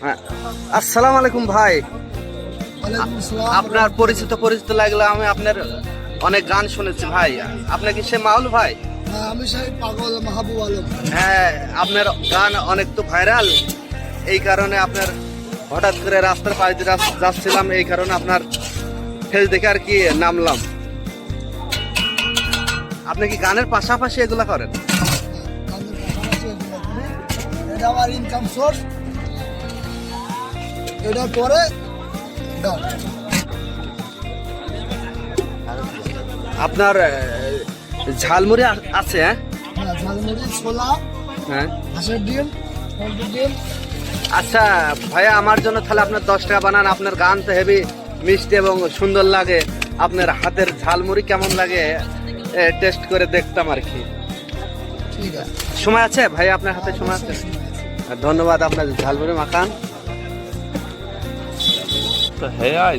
হ্যাঁ, আসসালামু আলাইকুম ভাই। ওয়ালাইকুম আসসালাম। আপনার পরিচিত পরিচিত লাগলো, আমি আপনার অনেক গান শুনেছি ভাই। আপনি কি সে মাউল ভাই? হ্যাঁ, আমি সেই পাগল মাহবুব আলম। হ্যাঁ, আপনার গান অনেক তো ভাইরাল, এই কারণে আপনার হঠাৎ করে রাস্তার পাশ দিয়ে যাচ্ছিলাম, এই কারণে আপনার ফেস দেখে আর কি নামলাম। আপনি কি গানের পাশাপাশি এগুলা করেন? গানের পাশাপাশি এগুলো করি। এটা আমার ইনকাম সোর্স। এটার পরে গান। আপনার ঝালমুড়ি আছে? হ্যাঁ হ্যাঁ, ঝালমুড়ি, ছোলা, হ্যাঁ। হাঁসের ডিম, পোলট্রির ডিম। আচ্ছা ভাইয়া, আমার জন্য তাহলে আপনার 10 টাকা বানান। আপনার গান তো হেভি মিষ্টি এবং সুন্দর লাগে। আপনার হাতের ঝালমুড়ি কেমন লাগে টেস্ট করে দেখতাম আর কি। ঠিক আছে। সময় আছে ভাই? আপনার হাতে সময় আছে? ধন্যবাদ, আপনার ঝালমুড়ি মাখান। তো হ্যাঁ,